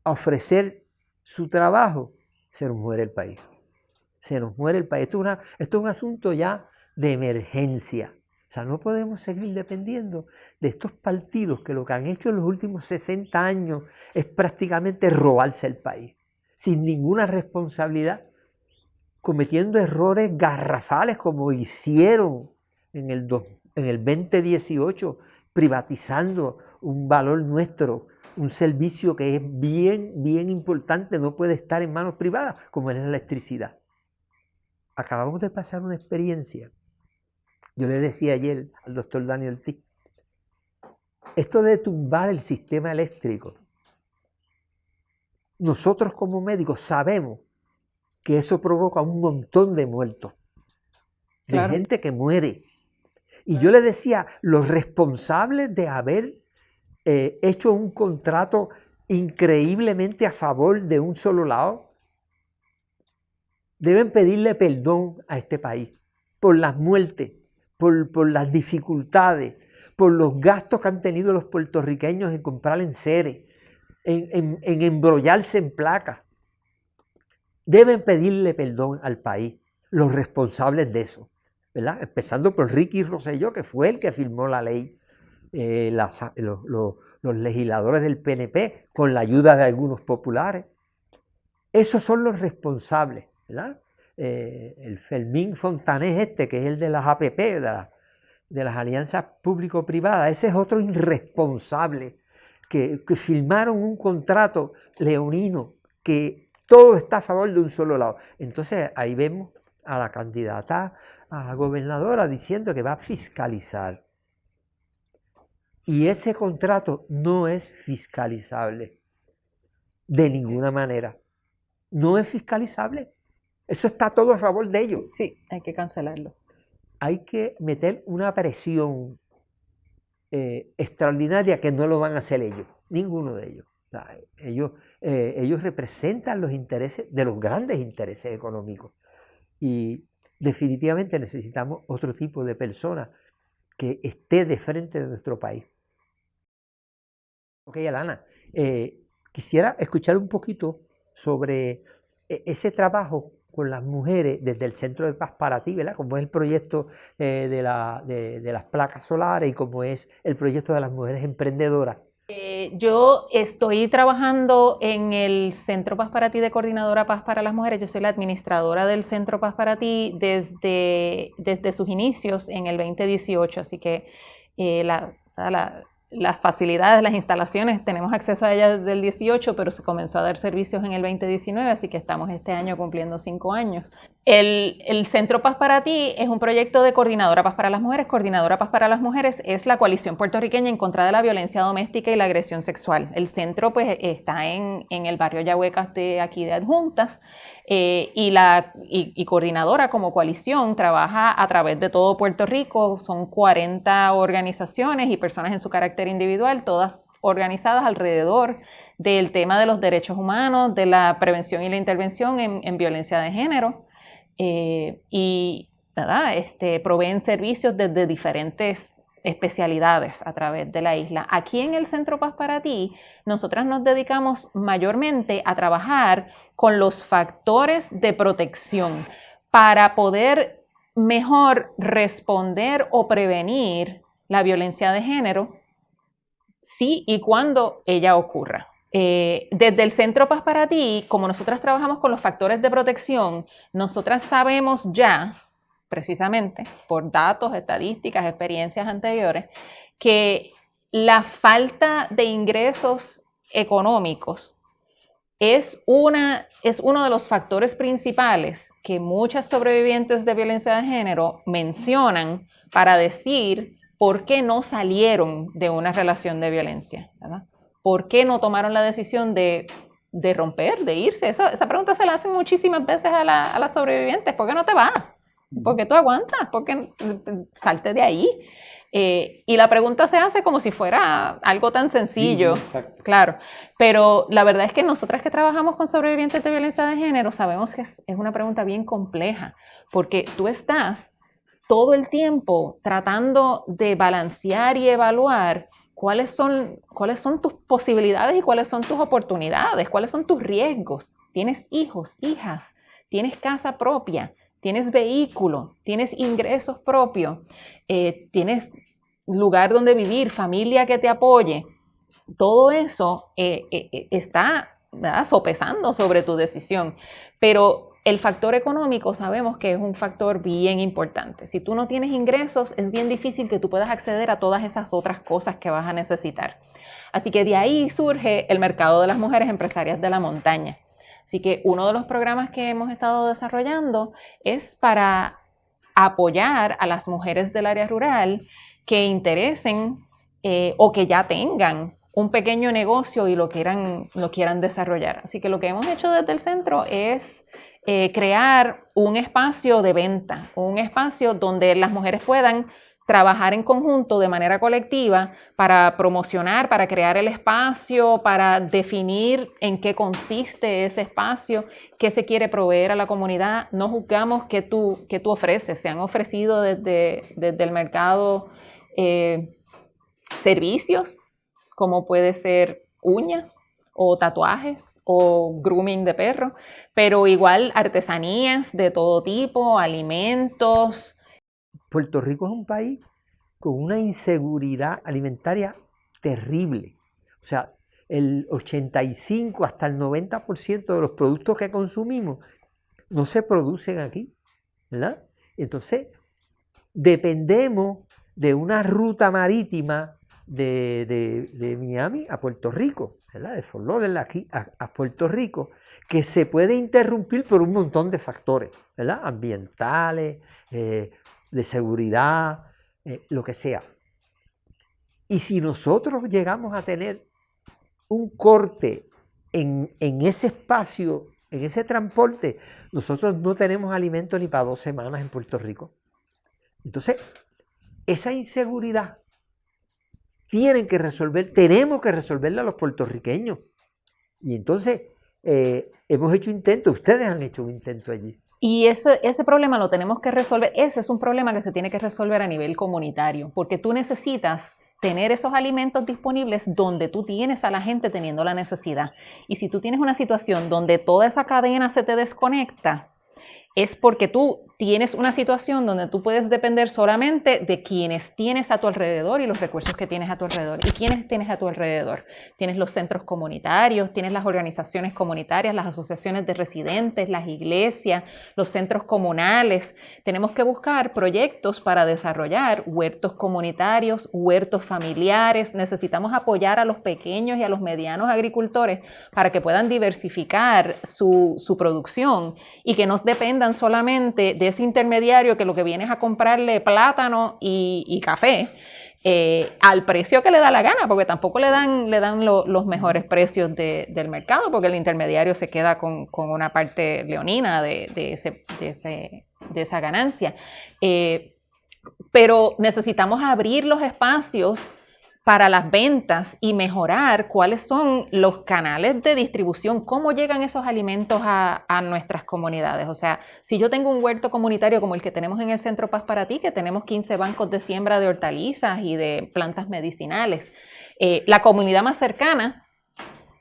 a ofrecer su trabajo, se nos muere el país. Se nos muere el país. Esto es un asunto ya de emergencia. O sea, no podemos seguir dependiendo de estos partidos que lo que han hecho en los últimos 60 años es prácticamente robarse el país, sin ninguna responsabilidad, cometiendo errores garrafales como hicieron en el 2018, privatizando un valor nuestro, un servicio que es bien, bien importante, no puede estar en manos privadas, como es la electricidad. Acabamos de pasar una experiencia. Yo le decía ayer al doctor Daniel Ortiz, esto de tumbar el sistema eléctrico, nosotros como médicos sabemos que eso provoca un montón de muertos, de gente que muere. Y yo le decía, los responsables de haber hecho un contrato increíblemente a favor de un solo lado, deben pedirle perdón a este país por las muertes, por las dificultades, por los gastos que han tenido los puertorriqueños en comprar enseres, en embrollarse en placas. Deben pedirle perdón al país, los responsables de eso, ¿verdad? Empezando por Ricky Rosselló, que fue el que firmó la ley, los legisladores del PNP, con la ayuda de algunos populares. Esos son los responsables, ¿verdad? el Fermín Fontanés que es el de las APP, de las alianzas público-privadas, ese es otro irresponsable que firmaron un contrato leonino que todo está a favor de un solo lado. Entonces ahí vemos a la candidata a gobernadora diciendo que va a fiscalizar. Y ese contrato no es fiscalizable de ninguna manera. No es fiscalizable. Eso está todo a favor de ellos. Sí, hay que cancelarlo. Hay que meter una presión extraordinaria que no lo van a hacer ellos, ninguno de ellos. O sea, ellos representan los intereses de los grandes intereses económicos y definitivamente necesitamos otro tipo de persona que esté de frente de nuestro país. Ok, Alana, quisiera escuchar un poquito sobre ese trabajo con las mujeres desde el Centro de Paz para Ti, ¿verdad? Como es el proyecto de las placas solares y como es el proyecto de las mujeres emprendedoras. Yo estoy trabajando en el Centro Paz para Ti de Coordinadora Paz para las Mujeres. Yo soy la administradora del Centro Paz para Ti desde sus inicios en el 2018, así que las facilidades, las instalaciones, tenemos acceso a ellas desde el 18, pero se comenzó a dar servicios en el 2019, así que estamos este año cumpliendo 5 años. El Centro Paz para Ti es un proyecto de Coordinadora Paz para las Mujeres. Coordinadora Paz para las Mujeres es la coalición puertorriqueña en contra de la violencia doméstica y la agresión sexual. El centro pues está en el barrio Yahuecas de aquí de Adjuntas y Coordinadora como coalición trabaja a través de todo Puerto Rico. Son 40 organizaciones y personas en su carácter individual, todas organizadas alrededor del tema de los derechos humanos, de la prevención y la intervención en violencia de género. Proveen servicios desde diferentes especialidades a través de la isla. Aquí en el Centro Paz para Ti, nosotras nos dedicamos mayormente a trabajar con los factores de protección para poder mejor responder o prevenir la violencia de género si y cuando ella ocurra. Desde el Centro Paz para Ti, como nosotras trabajamos con los factores de protección, nosotras sabemos ya, precisamente por datos, estadísticas, experiencias anteriores, que la falta de ingresos económicos es uno de los factores principales que muchas sobrevivientes de violencia de género mencionan para decir por qué no salieron de una relación de violencia, ¿verdad? ¿Por qué no tomaron la decisión de romper, de irse? Esa pregunta se la hacen muchísimas veces a las sobrevivientes. ¿Por qué no te vas? ¿Por qué tú aguantas? ¿Por qué salte de ahí? Y la pregunta se hace como si fuera algo tan sencillo. Sí, claro. Pero la verdad es que nosotras que trabajamos con sobrevivientes de violencia de género sabemos que es una pregunta bien compleja, porque tú estás todo el tiempo tratando de balancear y evaluar cuáles son tus posibilidades y cuáles son tus oportunidades, cuáles son tus riesgos. Tienes hijos, hijas, tienes casa propia, tienes vehículo, tienes ingresos propios, tienes lugar donde vivir, familia que te apoye. Todo eso está, ¿verdad?, sopesando sobre tu decisión, pero el factor económico sabemos que es un factor bien importante. Si tú no tienes ingresos, es bien difícil que tú puedas acceder a todas esas otras cosas que vas a necesitar. Así que de ahí surge el mercado de las mujeres empresarias de la montaña. Así que uno de los programas que hemos estado desarrollando es para apoyar a las mujeres del área rural que interesen o que ya tengan un pequeño negocio y lo quieran desarrollar. Así que lo que hemos hecho desde el centro es crear un espacio de venta, un espacio donde las mujeres puedan trabajar en conjunto de manera colectiva para promocionar, para crear el espacio, para definir en qué consiste ese espacio, qué se quiere proveer a la comunidad. No juzgamos qué tú ofreces. Se han ofrecido desde el mercado servicios, como puede ser uñas o tatuajes o grooming de perro, pero igual artesanías de todo tipo, alimentos. Puerto Rico es un país con una inseguridad alimentaria terrible. O sea, el 85 hasta el 90% de los productos que consumimos no se producen aquí, ¿verdad? Entonces, dependemos de una ruta marítima de Miami a Puerto Rico, ¿verdad? De Fort Lauderdale aquí a Puerto Rico, que se puede interrumpir por un montón de factores, ¿verdad? Ambientales, de seguridad, lo que sea. Y si nosotros llegamos a tener un corte en ese espacio, en ese transporte, nosotros no tenemos alimento ni para 2 semanas en Puerto Rico. Entonces, esa inseguridad tenemos que resolverla los puertorriqueños. Y entonces, hemos hecho intentos, ustedes han hecho un intento allí. Y ese problema lo tenemos que resolver, ese es un problema que se tiene que resolver a nivel comunitario, porque tú necesitas tener esos alimentos disponibles donde tú tienes a la gente teniendo la necesidad. Y si tú tienes una situación donde toda esa cadena se te desconecta, es porque tú tienes una situación donde tú puedes depender solamente de quienes tienes a tu alrededor y los recursos que tienes a tu alrededor. ¿Y quiénes tienes a tu alrededor? Tienes los centros comunitarios, tienes las organizaciones comunitarias, las asociaciones de residentes, las iglesias, los centros comunales. Tenemos que buscar proyectos para desarrollar huertos comunitarios, huertos familiares. Necesitamos apoyar a los pequeños y a los medianos agricultores para que puedan diversificar su producción y que no dependan solamente de ese intermediario que lo que viene es a comprarle plátano y café al precio que le da la gana, porque tampoco le dan los mejores precios del mercado, porque el intermediario se queda con una parte leonina de esa ganancia. Pero necesitamos abrir los espacios para las ventas y mejorar cuáles son los canales de distribución, cómo llegan esos alimentos a nuestras comunidades. O sea, si yo tengo un huerto comunitario como el que tenemos en el Centro Paz para Ti, que tenemos 15 bancos de siembra de hortalizas y de plantas medicinales, la comunidad más cercana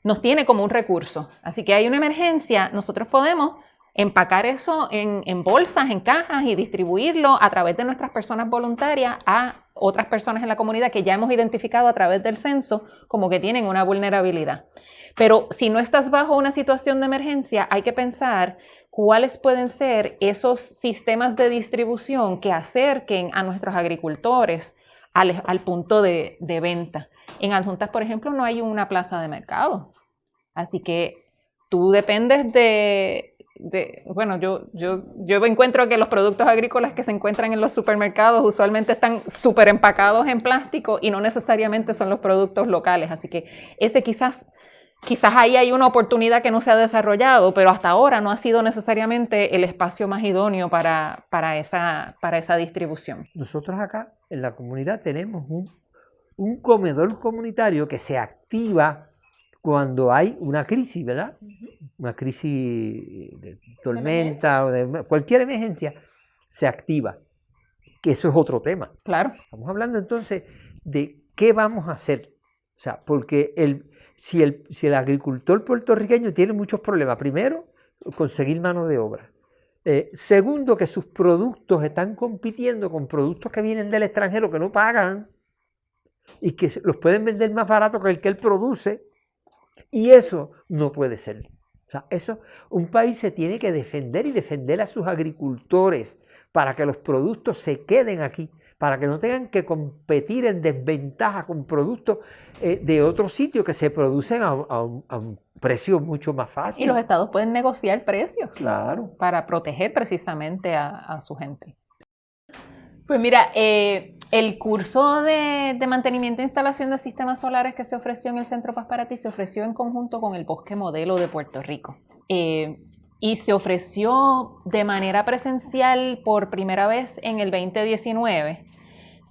nos tiene como un recurso. Así que hay una emergencia, nosotros podemos empacar eso en bolsas, en cajas y distribuirlo a través de nuestras personas voluntarias a otras personas en la comunidad que ya hemos identificado a través del censo como que tienen una vulnerabilidad. Pero si no estás bajo una situación de emergencia, hay que pensar cuáles pueden ser esos sistemas de distribución que acerquen a nuestros agricultores al punto de venta. En Adjuntas, por ejemplo, no hay una plaza de mercado. Así que tú dependes bueno, yo encuentro que los productos agrícolas que se encuentran en los supermercados usualmente están súper empacados en plástico y no necesariamente son los productos locales. Así que ese quizás ahí hay una oportunidad que no se ha desarrollado, pero hasta ahora no ha sido necesariamente el espacio más idóneo para esa distribución. Nosotros acá en la comunidad tenemos un comedor comunitario que se activa cuando hay una crisis, ¿verdad? Una crisis de tormenta o de cualquier emergencia, se activa. Que eso es otro tema. Claro. Estamos hablando entonces de qué vamos a hacer. O sea, porque si el agricultor puertorriqueño tiene muchos problemas. Primero, conseguir mano de obra. Segundo, que sus productos están compitiendo con productos que vienen del extranjero que no pagan y que los pueden vender más barato que el que él produce. Y eso no puede ser. O sea, un país se tiene que defender y defender a sus agricultores para que los productos se queden aquí, para que no tengan que competir en desventaja con productos de otros sitios que se producen a un precio mucho más fácil. Y los estados pueden negociar precios, claro, para proteger precisamente a su gente. Pues mira, el curso de mantenimiento e instalación de sistemas solares que se ofreció en el Centro Paz para Ti se ofreció en conjunto con el Bosque Modelo de Puerto Rico. Y se ofreció de manera presencial por primera vez en el 2019.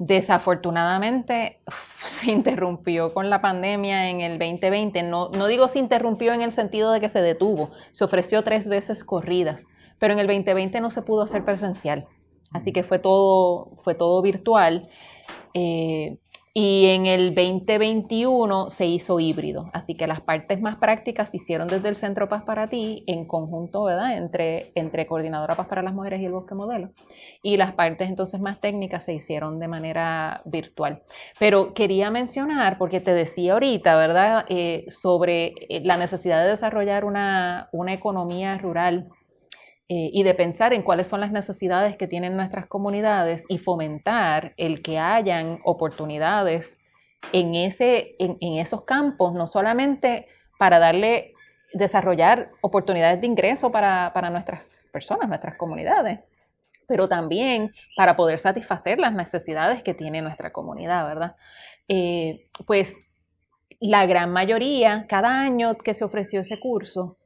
Desafortunadamente se interrumpió con la pandemia en el 2020. No digo se interrumpió en el sentido de que se detuvo. Se ofreció 3 veces corridas, pero en el 2020 no se pudo hacer presencial. Así que fue todo virtual. Y en el 2021 se hizo híbrido. Así que las partes más prácticas se hicieron desde el Centro Paz para Ti en conjunto, ¿verdad? Entre Coordinadora Paz para las Mujeres y el Bosque Modelo. Y las partes entonces más técnicas se hicieron de manera virtual. Pero quería mencionar, porque te decía ahorita, ¿verdad? Sobre la necesidad de desarrollar una economía rural y de pensar en cuáles son las necesidades que tienen nuestras comunidades y fomentar el que hayan oportunidades en esos campos, no solamente para desarrollar oportunidades de ingreso para nuestras personas, nuestras comunidades, pero también para poder satisfacer las necesidades que tiene nuestra comunidad, ¿verdad? Pues la gran mayoría, cada año que se ofreció ese curso,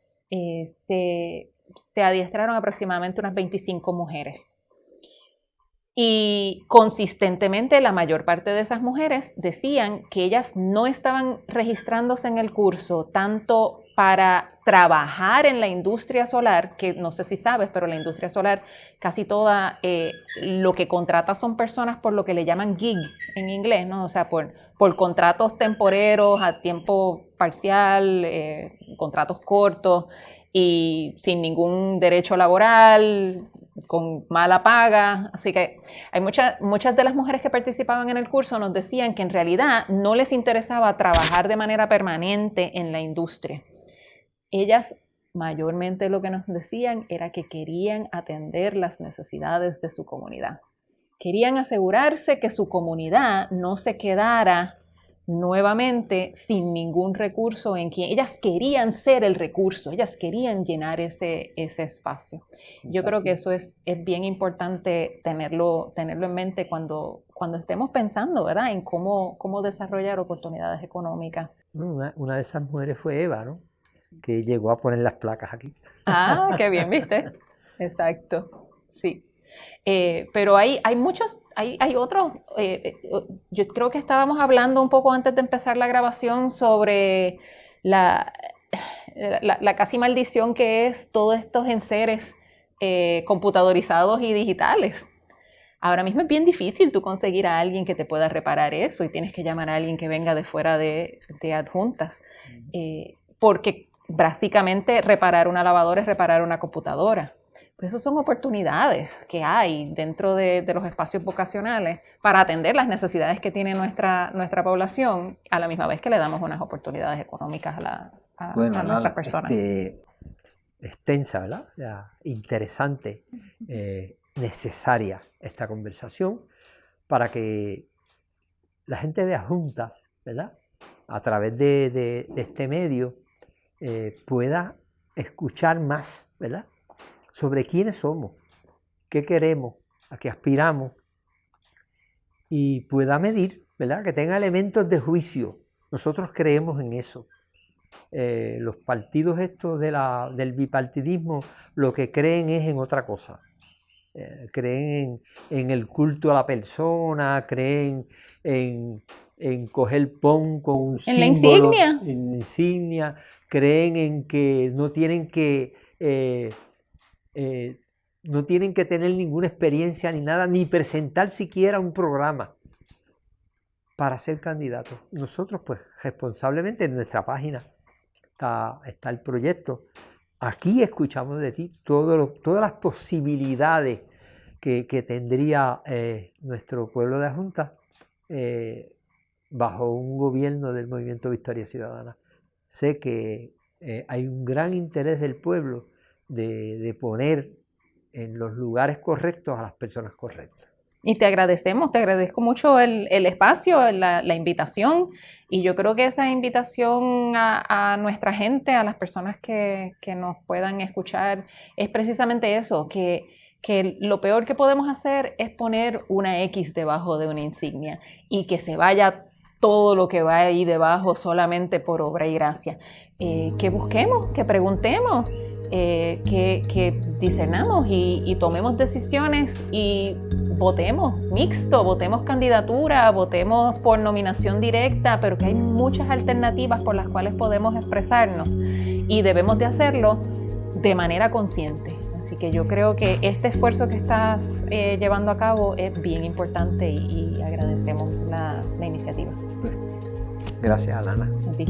se adiestraron aproximadamente unas 25 mujeres. Y consistentemente la mayor parte de esas mujeres decían que ellas no estaban registrándose en el curso tanto para trabajar en la industria solar, que no sé si sabes, pero la industria solar casi toda lo que contrata son personas por lo que le llaman gig en inglés, ¿no? O sea, por contratos temporeros a tiempo parcial, contratos cortos y sin ningún derecho laboral, con mala paga. Así que hay muchas de las mujeres que participaban en el curso nos decían que en realidad no les interesaba trabajar de manera permanente en la industria. Ellas mayormente lo que nos decían era que querían atender las necesidades de su comunidad. Querían asegurarse que su comunidad no se quedara nuevamente sin ningún recurso en quien ellas querían ser el recurso, ellas querían llenar ese espacio. Yo creo que eso es bien importante tenerlo en mente cuando estemos pensando, ¿verdad?, en cómo desarrollar oportunidades económicas. Una de esas mujeres fue Eva, ¿no?, que llegó a poner las placas aquí. Ah, qué bien, ¿viste? Exacto, sí. Pero hay muchos, hay otros. Yo creo que estábamos hablando un poco antes de empezar la grabación sobre la casi maldición que es todos estos enseres computadorizados y digitales. Ahora mismo es bien difícil tú conseguir a alguien que te pueda reparar eso y tienes que llamar a alguien que venga de fuera de adjuntas. Porque básicamente reparar una lavadora es reparar una computadora. Pues esas son oportunidades que hay dentro de los espacios vocacionales para atender las necesidades que tiene nuestra población, a la misma vez que le damos unas oportunidades económicas a nuestras personas. Extensa, ¿verdad? Ya, interesante, necesaria esta conversación para que la gente de adjuntas, ¿verdad?, a través de este medio pueda escuchar más, ¿verdad?, sobre quiénes somos, qué queremos, a qué aspiramos, y pueda medir, ¿verdad?, que tenga elementos de juicio. Nosotros creemos en eso. Los partidos estos del bipartidismo lo que creen es en otra cosa. Creen en el culto a la persona, creen en coger pon con un símbolo, en la insignia, creen en que no tienen que tener ninguna experiencia ni nada, ni presentar siquiera un programa para ser candidatos. Nosotros, pues, responsablemente en nuestra página está el proyecto. Aquí escuchamos de ti todas las posibilidades que tendría nuestro pueblo de adjuntas bajo un gobierno del Movimiento Victoria Ciudadana. Sé que hay un gran interés del pueblo de poner en los lugares correctos a las personas correctas. Y te agradezco mucho el espacio, la invitación, y yo creo que esa invitación a nuestra gente, a las personas que nos puedan escuchar, es precisamente eso, que lo peor que podemos hacer es poner una X debajo de una insignia y que se vaya todo lo que va ahí debajo solamente por obra y gracia. Que busquemos, que preguntemos, que discernamos y tomemos decisiones y votemos mixto, votemos candidatura, votemos por nominación directa, pero que hay muchas alternativas por las cuales podemos expresarnos y debemos de hacerlo de manera consciente. Así que yo creo que este esfuerzo que estás llevando a cabo es bien importante y agradecemos la iniciativa. Gracias, Alana. A ti.